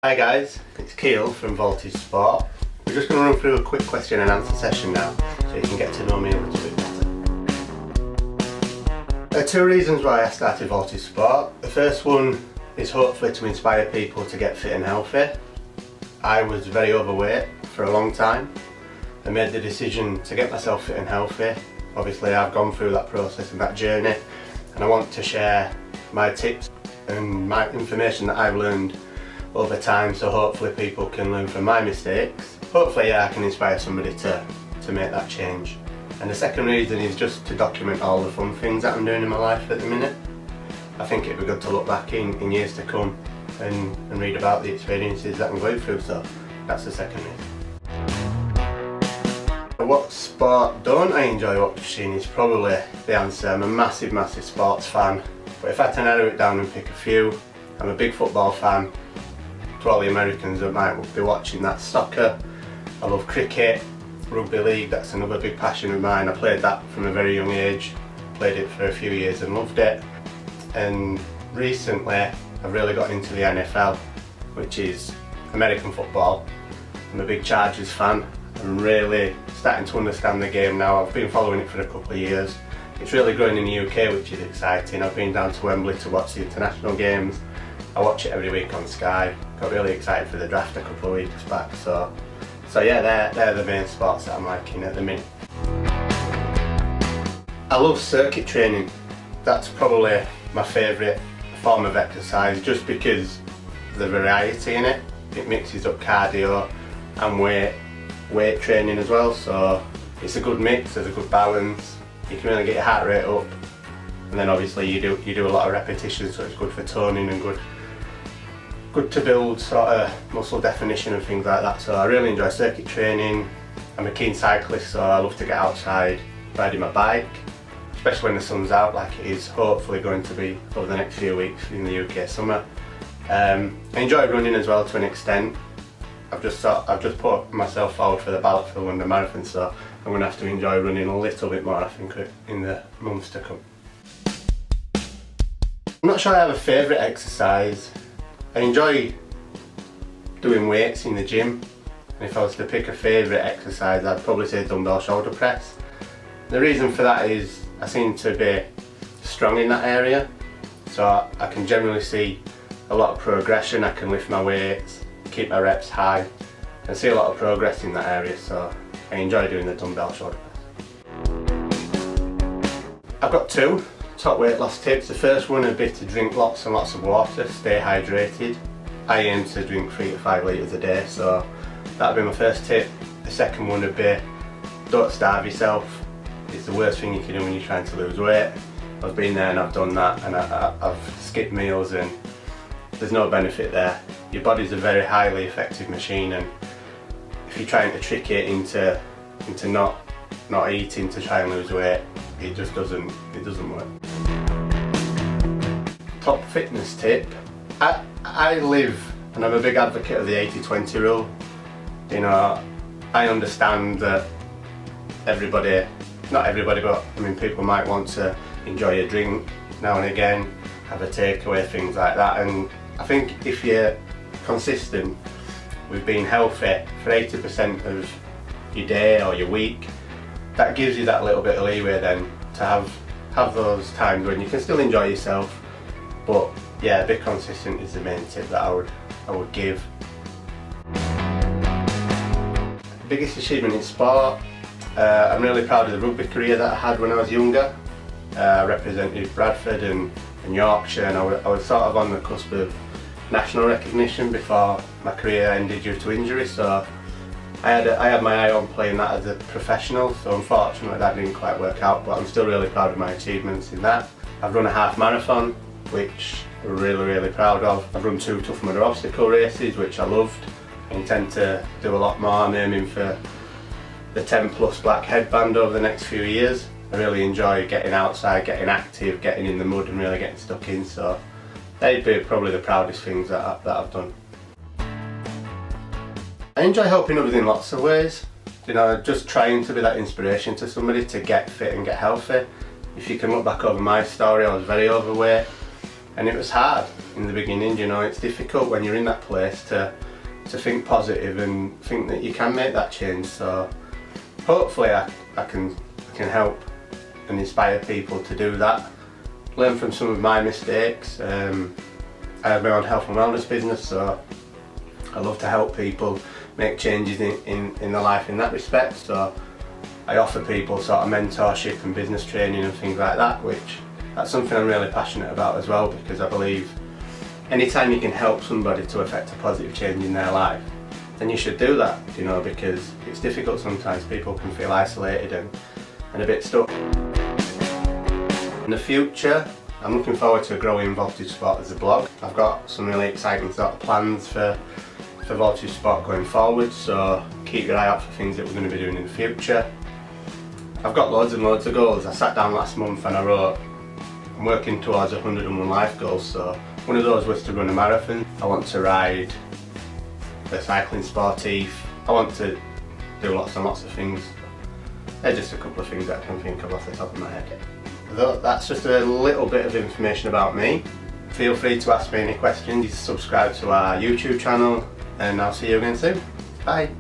Hi guys, it's KEIL'S from VoltageSport. We're just going to run through a quick question and answer session now, so you can get to know me a little bit better. There are two reasons why I started VoltageSport. The first one is hopefully to inspire people to get fit and healthy. I was very overweight for a long time. I made the decision to get myself fit and healthy. Obviously I've gone through that process and that journey, and I want to share my tips and my information that I've learned over time, so hopefully people can learn from my mistakes. Hopefully I can inspire somebody to make that change. And the second reason is just to document all the fun things that I'm doing in my life at the minute. I think it'd be good to look back in years to come and read about the experiences that I'm going through, so that's the second reason. What sport don't I enjoy watching is probably the answer. I'm a massive sports fan, but if I had to narrow it down and pick a few, I'm a big football fan. To all the Americans that might be watching, that's soccer. I love cricket, rugby league, that's another big passion of mine. I played that from a very young age, played it for a few years and loved it. And recently I've really got into the NFL, which is American football. I'm a big Chargers fan. I'm really starting to understand the game now. I've been following it for a couple of years. It's really growing in the UK, which is exciting. I've been down to Wembley to watch the international games. I watch it every week on Sky. Got really excited for the draft a couple of weeks back. So yeah, they're the main sports that I'm liking at the minute. I love circuit training. That's probably my favourite form of exercise, just because of the variety in it. It mixes up cardio and weight training as well, so it's a good mix, there's a good balance. You can really get your heart rate up, and then obviously you do a lot of repetitions, so it's good for toning and good to build sort of muscle definition and things like that. So I really enjoy circuit training. I'm a keen cyclist, so I love to get outside riding my bike, especially when the sun's out like it is hopefully going to be over the next few weeks in the UK summer. I enjoy running as well to an extent. I've just put myself forward for the ballot for the London Marathon, so I'm going to have to enjoy running a little bit more, I think, in the months to come. I'm not sure I have a favourite exercise. I enjoy doing weights in the gym, and if I was to pick a favourite exercise, I'd probably say dumbbell shoulder press. The reason for that is I seem to be strong in that area, so I can generally see a lot of progression. I can lift my weights, keep my reps high, and see a lot of progress in that area, so I enjoy doing the dumbbell shoulder press. I've got two top weight loss tips. The first one would be to drink lots and lots of water, stay hydrated. I aim to drink 3 to 5 litres a day, so that would be my first tip. The second one would be don't starve yourself. It's the worst thing you can do when you're trying to lose weight. I've been there and I've done that, and I've skipped meals, and there's no benefit there. Your body's a very highly effective machine, and if you're trying to trick it into not eating to try and lose weight, it just doesn't work. Top fitness tip. I live, and I'm a big advocate of the 80-20 rule. You know, I understand that not everybody, but I mean, people might want to enjoy a drink now and again, have a takeaway, things like that, and I think if you're consistent with being healthy for 80% of your day or your week, that gives you that little bit of leeway then to have those times when you can still enjoy yourself, but yeah, be consistent is the main tip that I would give. Biggest achievement in sport, I'm really proud of the rugby career that I had when I was younger. I represented Bradford and Yorkshire, and I was sort of on the cusp of national recognition before my career ended due to injury, so I had my eye on playing that as a professional, so unfortunately that didn't quite work out, but I'm still really proud of my achievements in that. I've run a half marathon, which I'm really proud of. I've run 2 Tough Mudder obstacle races, which I loved. I intend to do a lot more. I'm aiming for the 10+ black headband over the next few years. I really enjoy getting outside, getting active, getting in the mud and really getting stuck in, so they'd be probably the proudest things that I've done. I enjoy helping others in lots of ways. You know, just trying to be that inspiration to somebody to get fit and get healthy. If you can look back over my story, I was very overweight. And it was hard in the beginning, you know, it's difficult when you're in that place to think positive and think that you can make that change. So hopefully I can help and inspire people to do that. Learn from some of my mistakes. I have my own health and wellness business, so I love to help people make changes in their life in that respect. So I offer people sort of mentorship and business training and things like that, which that's something I'm really passionate about as well, because I believe anytime you can help somebody to affect a positive change in their life, then you should do that, you know, because it's difficult sometimes. People can feel isolated and a bit stuck. In the future, I'm looking forward to growing VoltageSport as a blog. I've got some really exciting sort of plans for VoltageSport going forward, so keep your eye out for things that we're going to be doing in the future. I've got loads and loads of goals. I sat down last month and I wrote, I'm working towards 101 life goals, so one of those was to run a marathon. I want to ride the cycling sportive. I want to do lots and lots of things. They're just a couple of things that I can think of off the top of my head. That's just a little bit of information about me. Feel free to ask me any questions. Subscribe to our YouTube channel and I'll see you again soon. Bye!